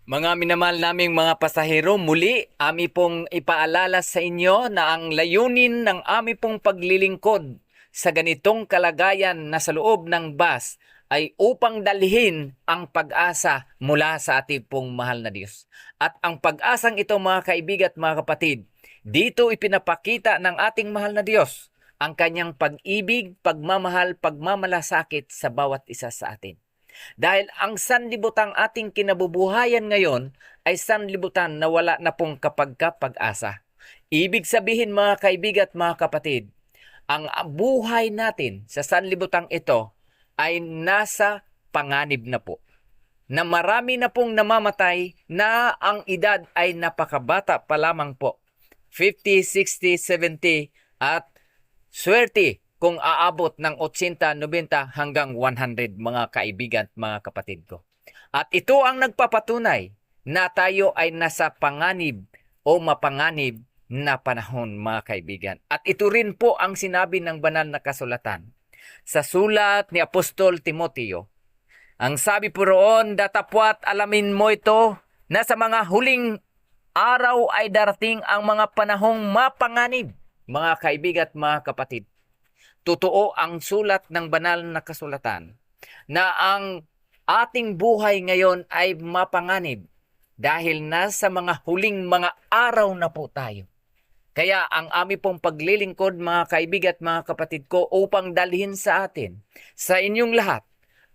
Mga minamahal naming mga pasahero, muli ami pong ipaalala sa inyo na ang layunin ng ami pong paglilingkod sa ganitong kalagayan na sa loob ng bus ay upang dalhin ang pag-asa mula sa ating pong mahal na Diyos. At ang pag-asang ito, mga kaibigan at mga kapatid, dito ipinapakita ng ating mahal na Diyos ang kanyang pag-ibig, pagmamahal, pagmamalasakit sa bawat isa sa atin. Dahil ang sanlibutang ating kinabubuhayan ngayon ay sanlibutan na wala na pong kapag-asa. Ibig sabihin, mga kaibigan at mga kapatid, ang buhay natin sa sanlibutang ito ay nasa panganib na po. Na marami na pong namamatay na ang edad ay napakabata pa lamang po. 50, 60, 70 at swerte kung aabot ng 80, 90 hanggang 100, mga kaibigan, mga kapatid ko. At ito ang nagpapatunay na tayo ay nasa panganib o mapanganib na panahon, mga kaibigan. At ito rin po ang sinabi ng banal na kasulatan sa sulat ni Apostol Timoteo. Ang sabi po roon, datapwat alamin mo ito na sa mga huling araw ay darating ang mga panahong mapanganib, mga kaibigan at mga kapatid. Totoo ang sulat ng banal na kasulatan na ang ating buhay ngayon ay mapanganib dahil nasa mga huling mga araw na po tayo. Kaya ang aming pong paglilingkod, mga kaibigan at mga kapatid ko, upang dalhin sa atin, sa inyong lahat,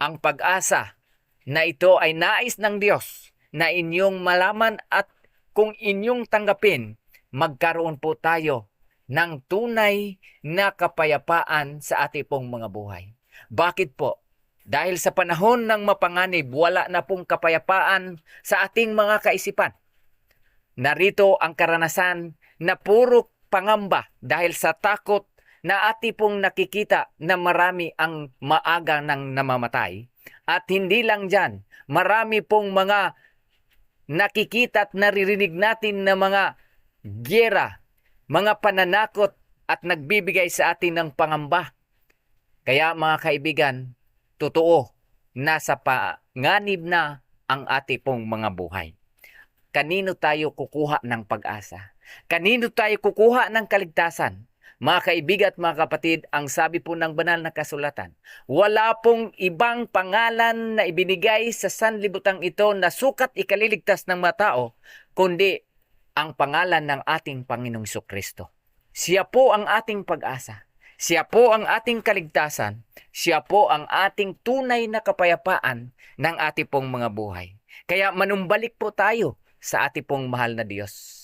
ang pag-asa na ito ay nais ng Diyos na inyong malaman, at kung inyong tanggapin, magkaroon po tayo ng tunay na kapayapaan sa ating pong mga buhay. Bakit po? Dahil sa panahon ng mapanganib, wala na pong kapayapaan sa ating mga kaisipan. Narito ang karanasan na puro pangamba dahil sa takot na ating pong nakikita na marami ang maaga nang namamatay. At hindi lang dyan, marami pong mga nakikita at naririnig natin na mga gyera, mga pananakot at nagbibigay sa atin ng pangamba. Kaya mga kaibigan, totoo, nasa panganib na ang ating pong mga buhay. Kanino tayo kukuha ng pag-asa? Kanino tayo kukuha ng kaligtasan? Mga kaibigan at mga kapatid, ang sabi po ng banal na kasulatan, wala pong ibang pangalan na ibinigay sa sanlibutang ito na sukat ikaliligtas ng mga tao, kundi ang pangalan ng ating Panginoong Jesucristo. Siya po ang ating pag-asa. Siya po ang ating kaligtasan. Siya po ang ating tunay na kapayapaan ng ating pong mga buhay. Kaya manumbalik po tayo sa ating pong mahal na Diyos.